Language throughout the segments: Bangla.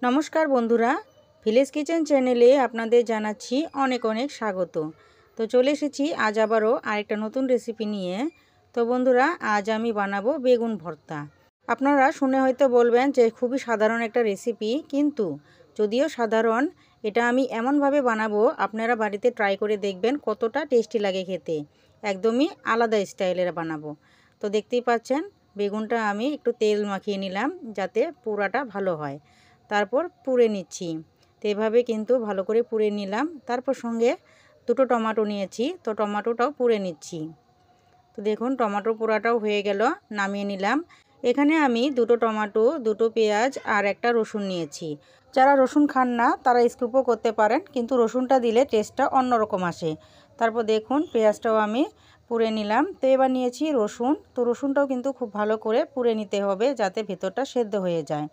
নমস্কার বন্ধুরা, ভিলেজ কিচেন চ্যানেলে আপনাদের জানাচ্ছি অনেক অনেক স্বাগত। তো চলে এসেছি আজ আবারও আরেকটা নতুন রেসিপি নিয়ে। তো বন্ধুরা, আজ আমি বানাবো বেগুন ভর্তা। আপনারা শুনে হয়তো বলবেন যে খুবই সাধারণ একটা রেসিপি, কিন্তু যদিও সাধারণ, এটা আমি এমনভাবে বানাবো আপনারা বাড়িতে ট্রাই করে দেখবেন কতটা টেস্টি লাগে খেতে। একদমই আলাদা স্টাইলের বানাবো। তো দেখতেই পাচ্ছেন বেগুনটা আমি একটু তেল মাখিয়ে নিলাম যাতে পোড়াটা ভালো হয়। তারপর পুড়ে নিচ্ছি। তো এভাবে কিন্তু ভালো করে পুড়ে নিলাম। তারপর সঙ্গে দুটো টমেটো নিয়েছি, তো টমেটোটাও পুড়ে নিচ্ছি। তো দেখুন টমেটো পোড়াটাও হয়ে গেল, নামিয়ে নিলাম। এখানে আমি দুটো টমেটো, দুটো পেঁয়াজ আর একটা রসুন নিয়েছি। যারা রসুন খান না তারা স্কিপও করতে পারেন, কিন্তু রসুনটা দিলে টেস্টটা অন্যরকম আসে। তারপর দেখুন পেঁয়াজটাও আমি পুড়ে নিলাম। তো এবার নিয়েছি রসুন। তো রসুনটাও কিন্তু খুব ভালো করে পুড়ে নিতে হবে যাতে ভেতরটা সেদ্ধ হয়ে যায়।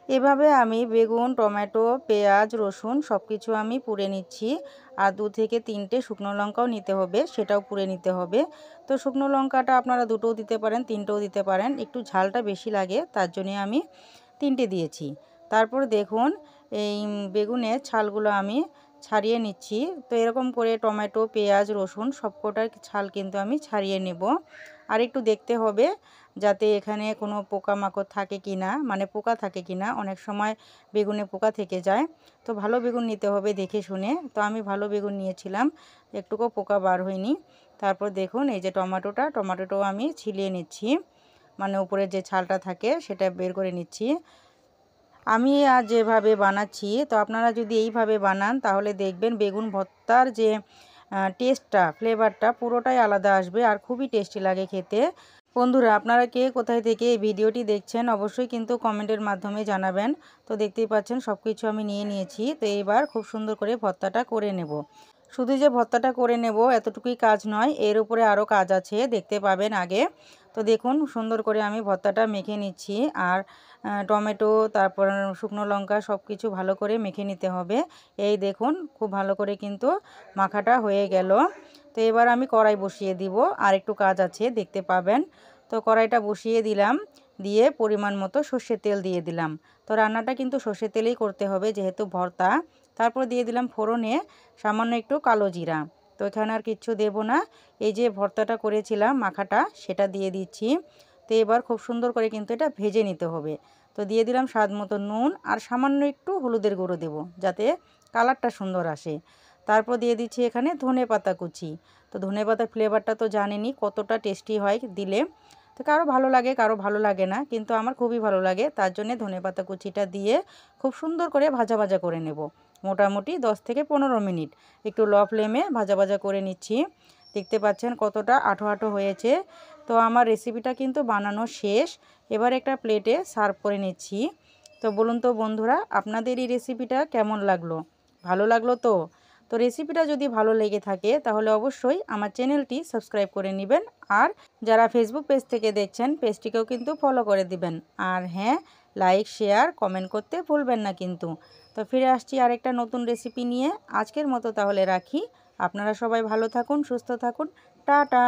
এভাবে আমি বেগুন, টমেটো, পেঁয়াজ, রসুন সব কিছু আমি পুড়ে নিচ্ছি। আর 2 থেকে 3টে শুকনো লঙ্কাও নিতে হবে, সেটাও পুড়ে নিতে হবে। তো শুকনো লঙ্কাটা আপনারা 2টোও দিতে পারেন, 3টেও দিতে পারেন। একটু ঝালটা বেশি লাগে তার জন্যে আমি 3টে দিয়েছি। তারপর দেখুন এই বেগুনের ছালগুলো আমি ছাড়িয়ে নিচ্ছি। তো এরকম করে টমেটো, পেঁয়াজ, রসুন সবকটার ছাল কিন্তু আমি ছাড়িয়ে নেব। আর একটু দেখতে হবে যাতে এখানে কোনো পোকামাকড় থাকে কি না, মানে পোকা থাকে কি না। অনেক সময় বেগুনে পোকা থেকে যায়। তো ভালো বেগুন নিতে হবে দেখে শুনে। তো আমি ভালো বেগুন নিয়েছিলাম, একটুকুও পোকা বার হয়নি। তারপর দেখুন এই যে টমেটোটাও আমি ছিলিয়ে নিচ্ছি, মানে উপরে যে ছালটা থাকে সেটা বের করে নিচ্ছি। আমি আজ যেভাবে বানাচ্ছি, তো আপনারা যদি এইভাবে বানান তাহলে দেখবেন বেগুন ভর্তার যে টেস্টটা, ফ্লেভারটা পুরোটাই আলাদা আসবে আর খুবই টেস্টি লাগে খেতে। বন্ধুরা, আপনারা কে কোথায় থেকে এই ভিডিওটি দেখছেন অবশ্যই কিন্তু কমেন্টের মাধ্যমে জানাবেন। তো দেখতেই পাচ্ছেন সব কিছু আমি নিয়ে নিয়েছি। তো এবার খুব সুন্দর করে ভর্তাটা করে নেব। শুধু যে ভর্তাটা করে নেব এতটুকুই কাজ নয়, এর উপরে আরও কাজ আছে, দেখতে পাবেন আগে। তো দেখুন সুন্দর করে আমি ভর্তাটা মেখে নিচ্ছি। আর টমেটো, তারপর শুকনো লঙ্কা সব কিছু ভালো করে মেখে নিতে হবে। এই দেখুন খুব ভালো করে কিন্তু মাখাটা হয়ে গেল। তো এবার আমি কড়াই বসিয়ে দিব, আর একটু কাজ আছে দেখতে পাবেন। তো কড়াইটা বসিয়ে দিলাম, দিয়ে পরিমাণ মতো সর্ষের তেল দিয়ে দিলাম। তো রান্নাটা কিন্তু সর্ষের তেলেই করতে হবে যেহেতু ভর্তা। তারপর দিয়ে দিলাম ফোড়নে সামান্য একটু কালো জিরা। তো এখানে আর কিচ্ছু দেব না, এই যে ভর্তাটা করেছিলাম মাখাটা সেটা দিয়ে দিচ্ছি। তো এবার খুব সুন্দর করে কিন্তু এটা ভেজে নিতে হবে। তো দিয়ে দিলাম স্বাদ মতো নুন, আর সামান্য একটু হলুদের গুঁড়ো দেব যাতে কালারটা সুন্দর আসে। তারপর দিয়ে দিচ্ছি এখানে ধনেপাতা কুচি। তো ধনেপাতার ফ্লেভারটা তো জানেনই কতটা টেস্টি হয় দিলে। তো কারো ভালো লাগে, কারো ভালো লাগে না, কিন্তু আমার খুবই ভালো লাগে। তার জন্যে ধনেপাতা কুচিটা দিয়ে খুব সুন্দর করে ভাজা ভাজা করে নেব। মোটামুটি 10 থেকে 15 মিনিট একটু লো ফ্লেমে ভাজা ভাজা করে নিচ্ছি। দেখতে পাচ্ছেন কতটা আঠো আঠো হয়েছে। তো আমার রেসিপিটা কিন্তু বানানো শেষ। এবার একটা প্লেটে সার্ভ করে নিচ্ছি। তো বলুন তো বন্ধুরা, আপনাদের এই রেসিপিটা কেমন লাগলো? ভালো লাগলো তো? তো রেসিপিটা যদি ভালো লেগে থাকে তাহলে অবশ্যই আমার চ্যানেলটি সাবস্ক্রাইব করে নেবেন। আর যারা ফেসবুক পেজ থেকে দেখছেন পেজটিকেও কিন্তু ফলো করে দিবেন। আর হ্যাঁ, লাইক, শেয়ার, কমেন্ট করতে ভুলবেন না কিন্তু। তো ফিরে আসছি আরেকটা নতুন রেসিপি নিয়ে। আজকের মতো তাহলে রাখি। আপনারা সবাই ভালো থাকুন, সুস্থ থাকুন। টাটা।